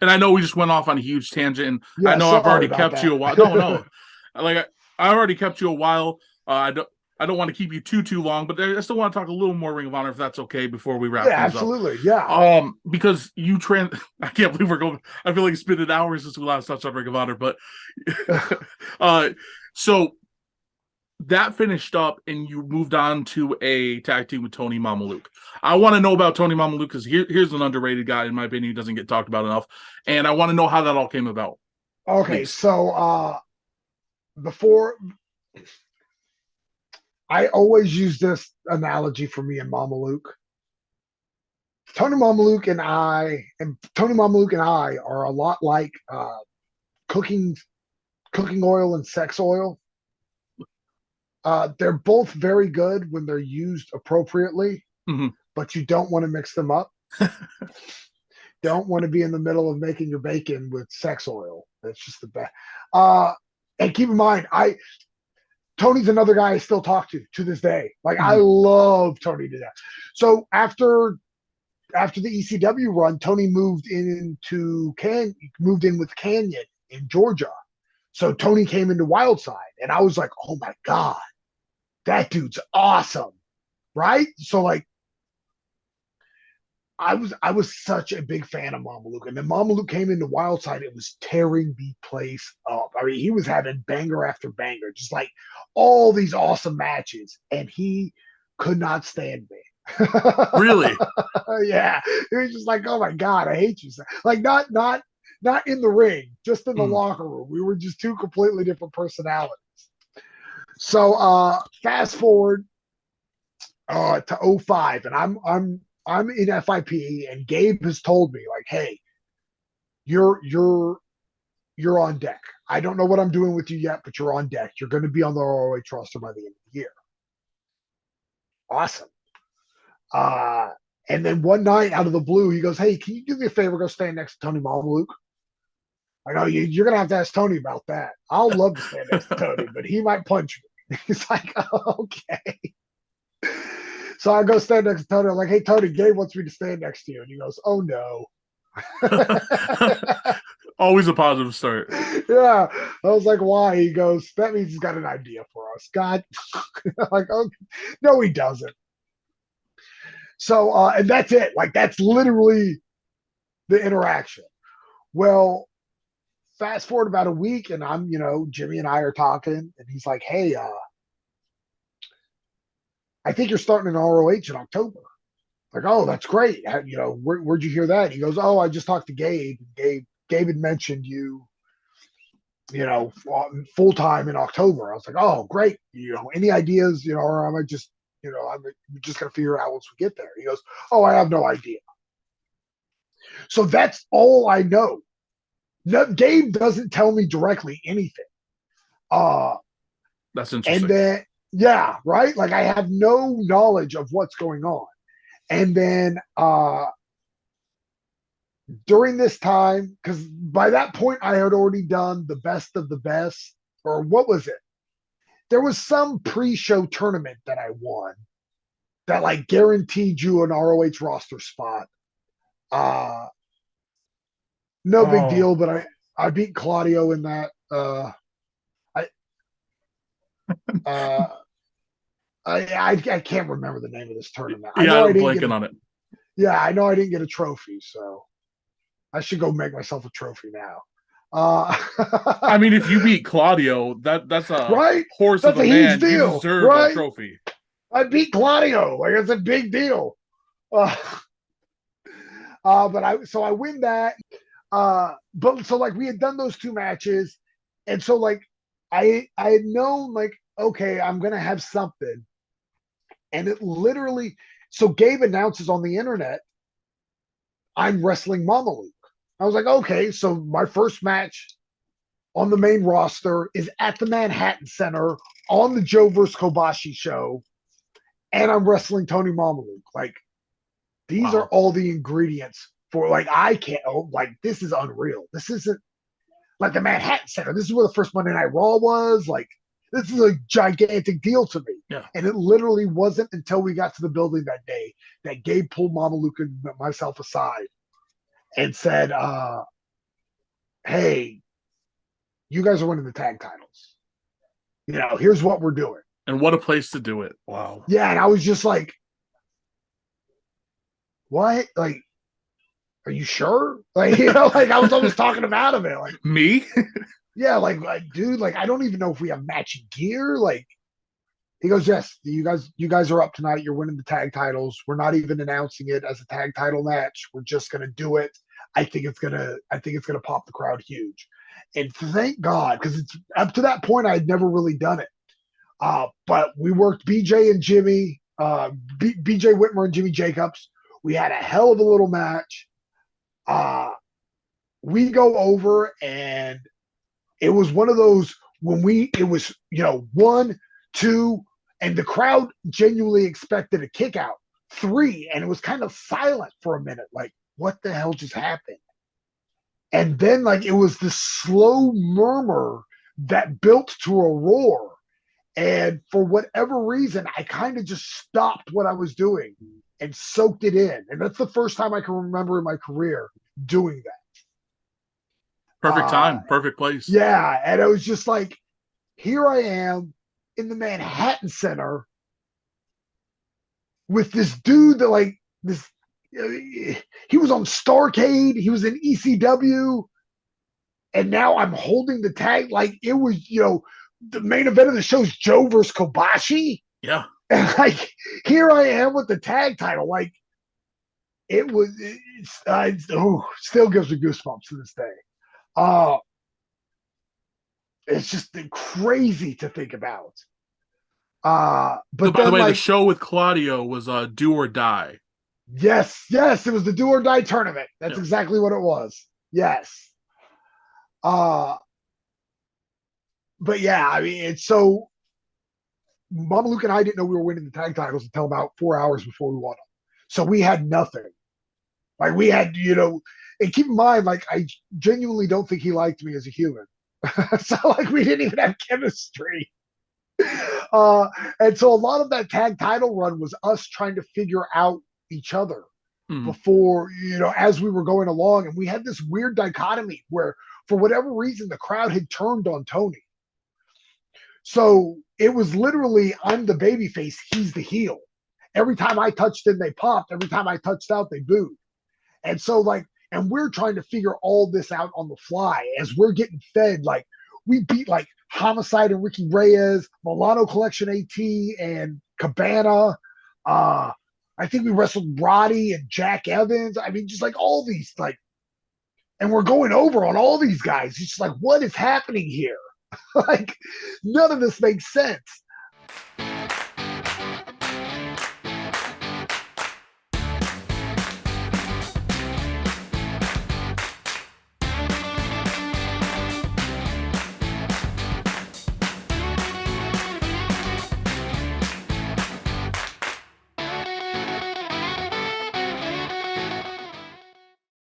And I know we just went off on a huge tangent, and I Yeah, know I've sorry already about kept you that. a while. No, no, like I already kept you a while. I don't want to keep you too long, but I still want to talk a little more Ring of Honor if that's okay before we wrap Yeah, things up. absolutely. Yeah. Because I can't believe we're going. I feel like it's been an hour since we last touched on Ring of Honor, but uh, so that finished up, and you moved on to a tag team with Tony Mamaluke. I want to know about Tony Mamaluke because here's an underrated guy in my opinion. He doesn't get talked about enough, and I want to know how that all came about. Okay, Please. so before I always use this analogy for me and Mama Luke. Tony Mamaluke and I are a lot like cooking cooking oil and sex oil. They're both very good when they're used appropriately, Mm-hmm. but you don't want to mix them up. Don't want to be in the middle of making your bacon with sex oil. That's just the best. Uh, and keep in mind, Tony's another guy I still talk to this day. Like I Mm-hmm. love Tony to death. So after the ECW run, Tony moved in with Canyon in Georgia. So Tony came into Wildside, and I was like, oh my god, that dude's awesome, right? So like I was such a big fan of Mamaluke. And then Mamaluke came into Wildside, it was tearing the place up. I mean, he was having banger after banger, just like all these awesome matches, and he could not stand me. Really? Yeah. It was just like, oh my God, I hate you. Like not in the ring, just in the Mm. locker room. We were just two completely different personalities. So fast forward to '05, and I'm in FIP, and Gabe has told me like, hey, you're you're you're on deck. I don't know what I'm doing with you yet, but you're on deck. You're going to be on the ROH roster by the end of the year. Awesome. Uh, and then one night out of the blue, he goes, hey, can you do me a favor? Go stand next to Tony Mamaluke. I go, you're going to have to ask Tony about that. I'll love to stand next to Tony, but he might punch me. He's like, oh, okay. So I go stand next to Tony. I'm like, hey, Tony, Gabe wants me to stand next to you. And he goes, oh, no. Always a positive start. Yeah. I was like, why? He goes, that means he's got an idea for us. God. Like, oh, no, he doesn't. So, and that's it. Like, that's literally the interaction. Well, fast forward about a week, and Jimmy and I are talking, and he's like, hey, I think you're starting an ROH in October. Like, oh, that's great. Where'd you hear that? He goes, oh, I just talked to Gabe. Gabe had mentioned you, full time in October. I was like, oh, great. Any ideas? Or am I just, I'm just gonna figure it out once we get there. He goes, oh, I have no idea. So that's all I know. No, Gabe doesn't tell me directly anything. Uh, That's and interesting. then yeah, right. Like I have no knowledge of what's going on. And then during this time, because by that point I had already done the best of the best, or what was it? There was some pre-show tournament that I won that like guaranteed you an ROH roster spot. Uh, no big Oh, deal, but I beat Claudio in that. I uh, I can't remember the name of this tournament. I yeah, know I I'm didn't get blanking a on it. Yeah, I know I didn't get a trophy, so I should go make myself a trophy now. I mean, if you beat Claudio, that's a Right? horse of That's a a huge man. You deal, deserve a right? trophy. I beat Claudio. Like it's a big deal. Uh, but I win that. But so like we had done those two matches, and so like I had known like okay I'm gonna have something, and it literally so Gabe announces on the internet I'm wrestling Mamaluke. I was like okay, so my first match on the main roster is at the Manhattan Center on the Joe vs. Kobashi show, and I'm wrestling Tony Mamaluke. Like these are Wow. all the ingredients for like I can't like this is unreal. This isn't like the Manhattan Center. This is where the first Monday Night Raw was. Like this is a gigantic deal to me. Yeah. And it literally wasn't until we got to the building that day that Gabe pulled Mamaluke and myself aside and said, hey, you guys are winning the tag titles. Here's what we're doing. And what a place to do it. Wow. Yeah, and I was just like, what? Like, are you sure? Like, like I was almost talking him out of it. Like, me? yeah, like, dude, like, I don't even know if we have matching gear. Like, he goes, yes, you guys are up tonight. You're winning the tag titles. We're not even announcing it as a tag title match. We're just gonna do it. I think it's gonna pop the crowd huge. And thank God, because it's up to that point I had never really done it. But we worked BJ and Jimmy, BJ Whitmer and Jimmy Jacobs. We had a hell of a little match. We go over, and it was one of those it was, 1, 2, and the crowd genuinely expected a kick out. 3, and it was kind of silent for a minute. Like, what the hell just happened? And then, like, it was this slow murmur that built to a roar. And for whatever reason, I kind of just stopped what I was doing and soaked it in. And that's the first time I can remember in my career doing that. Perfect time, perfect place. Yeah. And it was just like, here I am in the Manhattan Center with this dude that, like, this, he was on Starrcade, he was in ECW, and now I'm holding the tag. Like, it was, the main event of the show is Joe versus Kobashi. Yeah. And, like, here I am with the tag title. Like, it was, still gives me goosebumps to this day. It's just crazy to think about. But so, by the way, like, the show with Claudio was Do or Die. Yes, it was the Do or Die tournament. That's exactly what it was. Yes. But yeah, I mean, it's so Mamaluke and I didn't know we were winning the tag titles until about 4 hours before we won them. So we had nothing. Like, we had, and keep in mind, like, I genuinely don't think he liked me as a human. So, like, we didn't even have chemistry. And so a lot of that tag title run was us trying to figure out each other before, as we were going along. And we had this weird dichotomy where, for whatever reason, the crowd had turned on Tony. So it was literally, I'm the baby face, he's the heel. Every time I touched in, they popped. Every time I touched out, they booed. And so, like, and we're trying to figure all this out on the fly as we're getting fed. Like, we beat, like, Homicide and Ricky Reyes, Milano Collection AT and Cabana. I think we wrestled Roddy and Jack Evans. I mean, just like all these, like, and we're going over on all these guys. It's just like, what is happening here? Like, none of this makes sense.